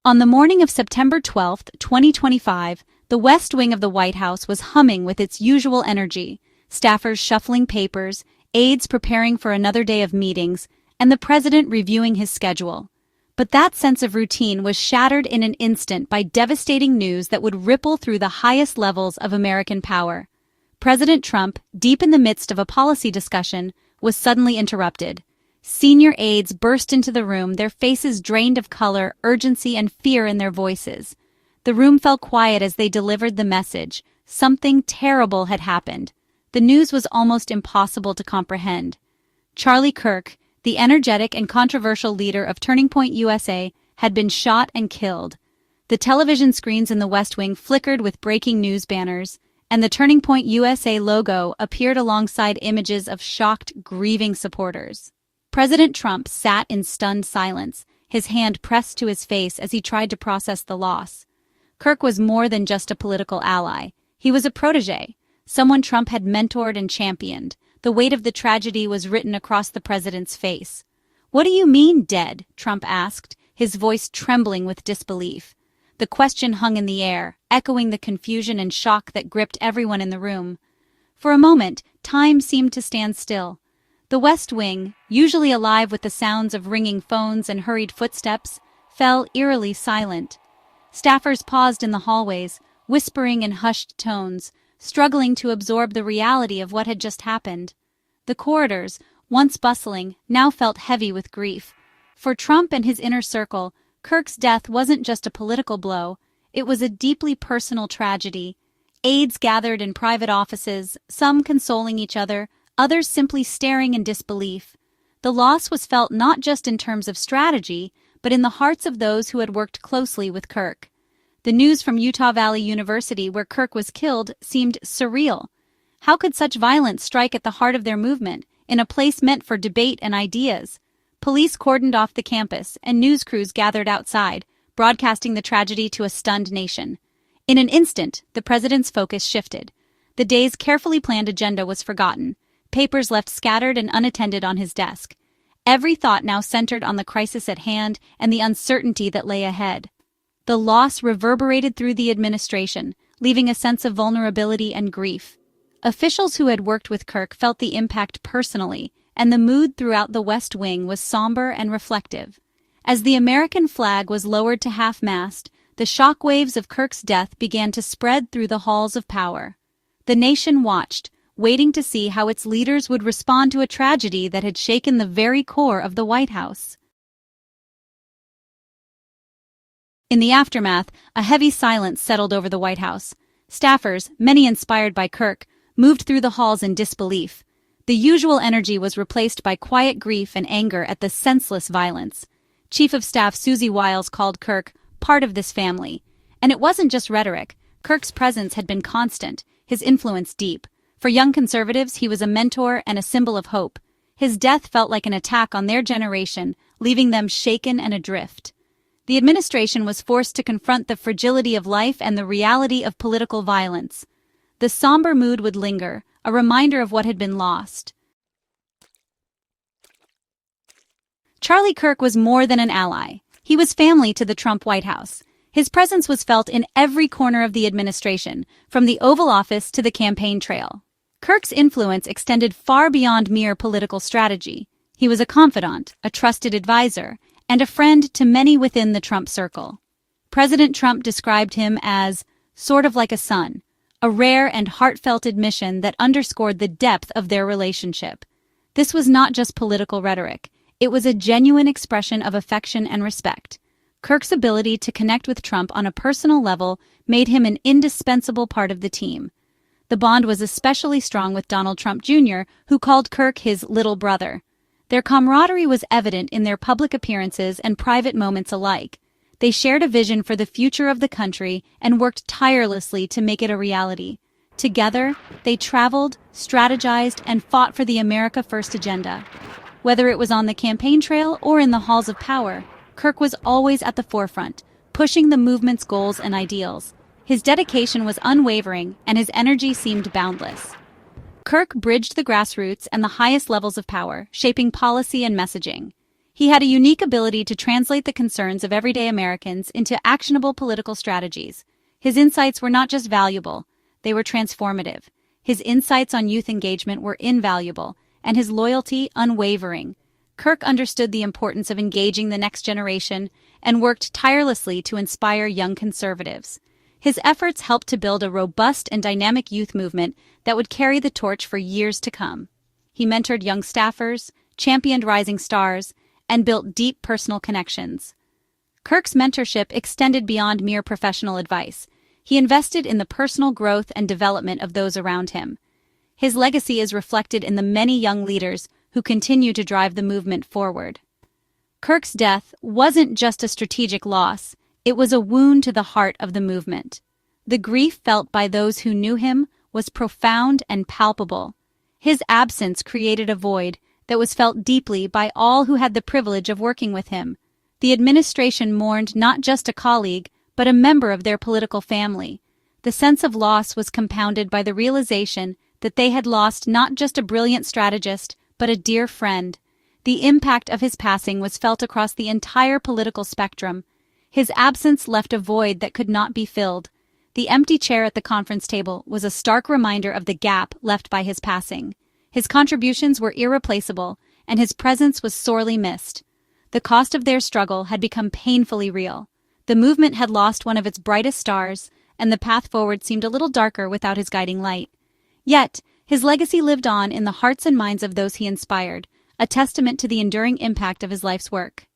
On the morning of September 12, 2025, the West Wing of the White House was humming with its usual energy, staffers shuffling papers, aides preparing for another day of meetings, and the president reviewing his schedule. But that sense of routine was shattered in an instant by devastating news that would ripple through the highest levels of American power. President Trump, deep in the midst of a policy discussion, was suddenly interrupted. Senior aides burst into the room, their faces drained of color, urgency, and fear in their voices. The room fell quiet as they delivered the message. Something terrible had happened. The news was almost impossible to comprehend. Charlie Kirk, the energetic and controversial leader of Turning Point USA, had been shot and killed. The television screens in the West Wing flickered with breaking news banners, and the Turning Point USA logo appeared alongside images of shocked, grieving supporters. President Trump sat in stunned silence, his hand pressed to his face as he tried to process the loss. Kirk was more than just a political ally. He was a protégé, someone Trump had mentored and championed. The weight of the tragedy was written across the president's face. "What do you mean, dead?" Trump asked, his voice trembling with disbelief. The question hung in the air, echoing the confusion and shock that gripped everyone in the room. For a moment, time seemed to stand still. The West Wing, usually alive with the sounds of ringing phones and hurried footsteps, fell eerily silent. Staffers paused in the hallways, whispering in hushed tones, struggling to absorb the reality of what had just happened. The corridors, once bustling, now felt heavy with grief. For Trump and his inner circle, Kirk's death wasn't just a political blow, it was a deeply personal tragedy. Aides gathered in private offices, some consoling each other, others simply staring in disbelief. The loss was felt not just in terms of strategy, but in the hearts of those who had worked closely with Kirk. The news from Utah Valley University, where Kirk was killed, seemed surreal. How could such violence strike at the heart of their movement, in a place meant for debate and ideas? Police cordoned off the campus, and news crews gathered outside, broadcasting the tragedy to a stunned nation. In an instant, the president's focus shifted. The day's carefully planned agenda was forgotten, papers left scattered and unattended on his desk. Every thought now centered on the crisis at hand and the uncertainty that lay ahead. The loss reverberated through the administration, leaving a sense of vulnerability and grief. Officials who had worked with Kirk felt the impact personally, and the mood throughout the West Wing was somber and reflective. As the American flag was lowered to half-mast, the shockwaves of Kirk's death began to spread through the halls of power. The nation watched, waiting to see how its leaders would respond to a tragedy that had shaken the very core of the White House. In the aftermath, a heavy silence settled over the White House. Staffers, many inspired by Kirk, moved through the halls in disbelief. The usual energy was replaced by quiet grief and anger at the senseless violence. Chief of Staff Susie Wiles called Kirk part of this family. And it wasn't just rhetoric. Kirk's presence had been constant, his influence deep. For young conservatives, he was a mentor and a symbol of hope. His death felt like an attack on their generation, leaving them shaken and adrift. The administration was forced to confront the fragility of life and the reality of political violence. The somber mood would linger, a reminder of what had been lost. Charlie Kirk was more than an ally. He was family to the Trump White House. His presence was felt in every corner of the administration, from the Oval Office to the campaign trail. Kirk's influence extended far beyond mere political strategy. He was a confidant, a trusted advisor, and a friend to many within the Trump circle. President Trump described him as sort of like a son, a rare and heartfelt admission that underscored the depth of their relationship. This was not just political rhetoric. It was a genuine expression of affection and respect. Kirk's ability to connect with Trump on a personal level made him an indispensable part of the team. The bond was especially strong with Donald Trump Jr., who called Kirk his little brother. Their camaraderie was evident in their public appearances and private moments alike. They shared a vision for the future of the country and worked tirelessly to make it a reality. Together, they traveled, strategized, and fought for the America First agenda. Whether it was on the campaign trail or in the halls of power, Kirk was always at the forefront, pushing the movement's goals and ideals. His dedication was unwavering, and his energy seemed boundless. Kirk bridged the grassroots and the highest levels of power, shaping policy and messaging. He had a unique ability to translate the concerns of everyday Americans into actionable political strategies. His insights were not just valuable, they were transformative. His insights on youth engagement were invaluable, and his loyalty unwavering. Kirk understood the importance of engaging the next generation and worked tirelessly to inspire young conservatives. His efforts helped to build a robust and dynamic youth movement that would carry the torch for years to come. He mentored young staffers, championed rising stars, and built deep personal connections. Kirk's mentorship extended beyond mere professional advice. He invested in the personal growth and development of those around him. His legacy is reflected in the many young leaders who continue to drive the movement forward. Kirk's death wasn't just a strategic loss, it was a wound to the heart of the movement. The grief felt by those who knew him was profound and palpable. His absence created a void that was felt deeply by all who had the privilege of working with him. The administration mourned not just a colleague, but a member of their political family. The sense of loss was compounded by the realization that they had lost not just a brilliant strategist, but a dear friend. The impact of his passing was felt across the entire political spectrum. His absence left a void that could not be filled. The empty chair at the conference table was a stark reminder of the gap left by his passing. His contributions were irreplaceable, and his presence was sorely missed. The cost of their struggle had become painfully real. The movement had lost one of its brightest stars, and the path forward seemed a little darker without his guiding light. Yet, his legacy lived on in the hearts and minds of those he inspired, a testament to the enduring impact of his life's work.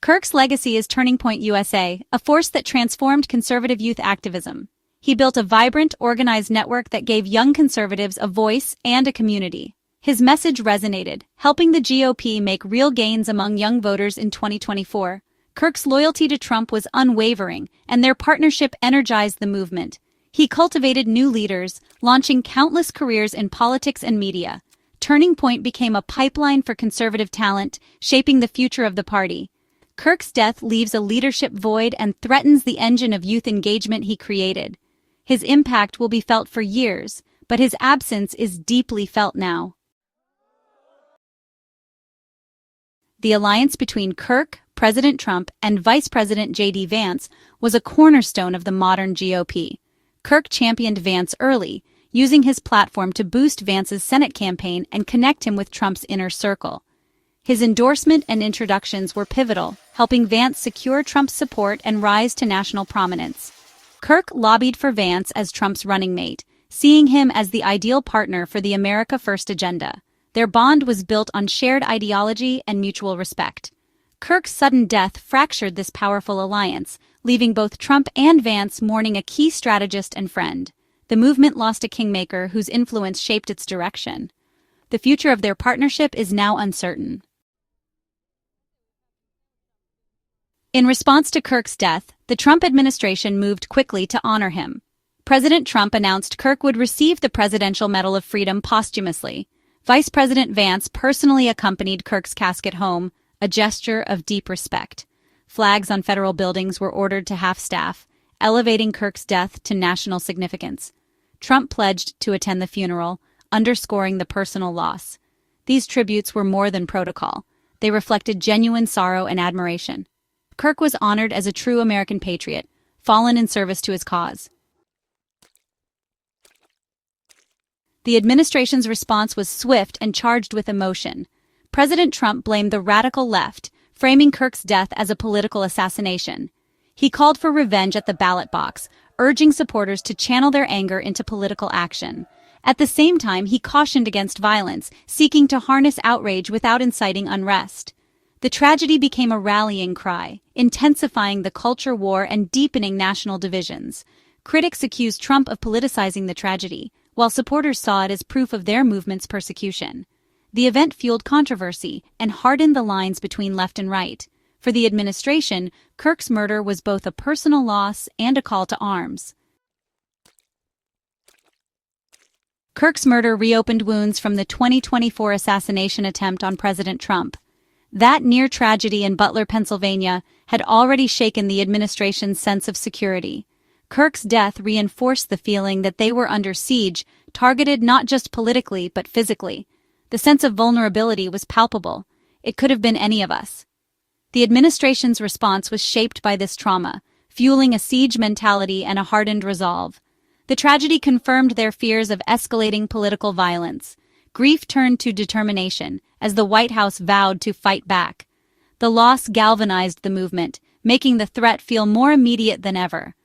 Kirk's legacy is Turning Point USA, a force that transformed conservative youth activism. He built a vibrant, organized network that gave young conservatives a voice and a community. His message resonated, helping the GOP make real gains among young voters in 2024. Kirk's loyalty to Trump was unwavering, and their partnership energized the movement. He cultivated new leaders, launching countless careers in politics and media. Turning Point became a pipeline for conservative talent, shaping the future of the party. Kirk's death leaves a leadership void and threatens the engine of youth engagement he created. His impact will be felt for years, but his absence is deeply felt now. The alliance between Kirk, President Trump, and Vice President J.D. Vance was a cornerstone of the modern GOP. Kirk championed Vance early, using his platform to boost Vance's Senate campaign and connect him with Trump's inner circle. His endorsement and introductions were pivotal, helping Vance secure Trump's support and rise to national prominence. Kirk lobbied for Vance as Trump's running mate, seeing him as the ideal partner for the America First agenda. Their bond was built on shared ideology and mutual respect. Kirk's sudden death fractured this powerful alliance, leaving both Trump and Vance mourning a key strategist and friend. The movement lost a kingmaker whose influence shaped its direction. The future of their partnership is now uncertain. In response to Kirk's death, the Trump administration moved quickly to honor him. President Trump announced Kirk would receive the Presidential Medal of Freedom posthumously. Vice President Vance personally accompanied Kirk's casket home, a gesture of deep respect. Flags on federal buildings were ordered to half-staff, elevating Kirk's death to national significance. Trump pledged to attend the funeral, underscoring the personal loss. These tributes were more than protocol. They reflected genuine sorrow and admiration. Kirk was honored as a true American patriot, fallen in service to his cause. The administration's response was swift and charged with emotion. President Trump blamed the radical left, framing Kirk's death as a political assassination. He called for revenge at the ballot box, urging supporters to channel their anger into political action. At the same time, he cautioned against violence, seeking to harness outrage without inciting unrest. The tragedy became a rallying cry, intensifying the culture war and deepening national divisions. Critics accused Trump of politicizing the tragedy, while supporters saw it as proof of their movement's persecution. The event fueled controversy and hardened the lines between left and right. For the administration, Kirk's murder was both a personal loss and a call to arms. Kirk's murder reopened wounds from the 2024 assassination attempt on President Trump. That near tragedy in Butler, Pennsylvania, had already shaken the administration's sense of security. Kirk's death reinforced the feeling that they were under siege, targeted not just politically but physically. The sense of vulnerability was palpable. It could have been any of us. The administration's response was shaped by this trauma, fueling a siege mentality and a hardened resolve. The tragedy confirmed their fears of escalating political violence. Grief turned to determination as the White House vowed to fight back. The loss galvanized the movement, making the threat feel more immediate than ever.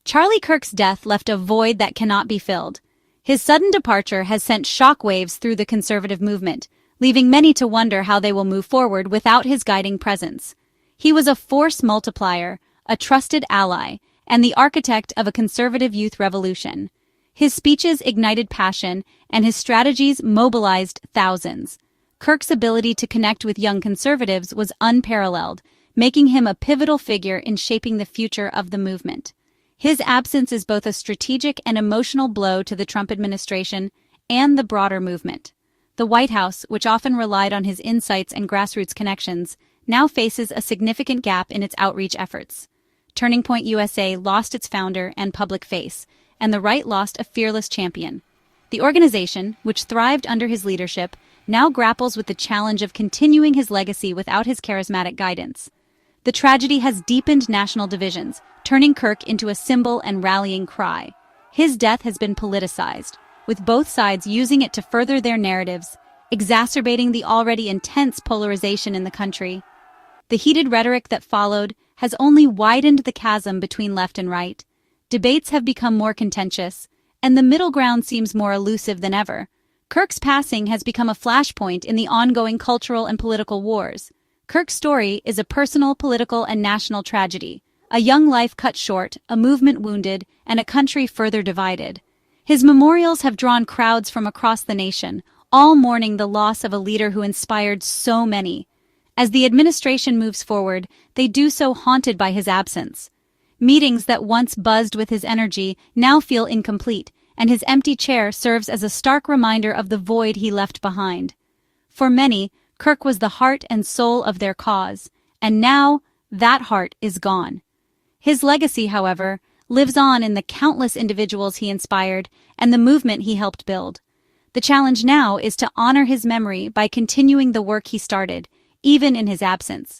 Charlie Kirk's death left a void that cannot be filled. His sudden departure has sent shockwaves through the conservative movement, leaving many to wonder how they will move forward without his guiding presence. He was a force multiplier, a trusted ally, and the architect of a conservative youth revolution. His speeches ignited passion, and his strategies mobilized thousands. Kirk's ability to connect with young conservatives was unparalleled, making him a pivotal figure in shaping the future of the movement. His absence is both a strategic and emotional blow to the Trump administration and the broader movement. The White House, which often relied on his insights and grassroots connections, now faces a significant gap in its outreach efforts. Turning Point USA lost its founder and public face, and the right lost a fearless champion. The organization, which thrived under his leadership, now grapples with the challenge of continuing his legacy without his charismatic guidance. The tragedy has deepened national divisions, turning Kirk into a symbol and rallying cry. His death has been politicized, with both sides using it to further their narratives, exacerbating the already intense polarization in the country. The heated rhetoric that followed has only widened the chasm between left and right. Debates have become more contentious, and the middle ground seems more elusive than ever. Kirk's passing has become a flashpoint in the ongoing cultural and political wars. Kirk's story is a personal, political, and national tragedy. A young life cut short, a movement wounded, and a country further divided. His memorials have drawn crowds from across the nation, all mourning the loss of a leader who inspired so many. As the administration moves forward, they do so haunted by his absence. Meetings that once buzzed with his energy now feel incomplete, and his empty chair serves as a stark reminder of the void he left behind. For many, Kirk was the heart and soul of their cause, and now that heart is gone. His legacy, however, lives on in the countless individuals he inspired and the movement he helped build. The challenge now is to honor his memory by continuing the work he started, even in his absence.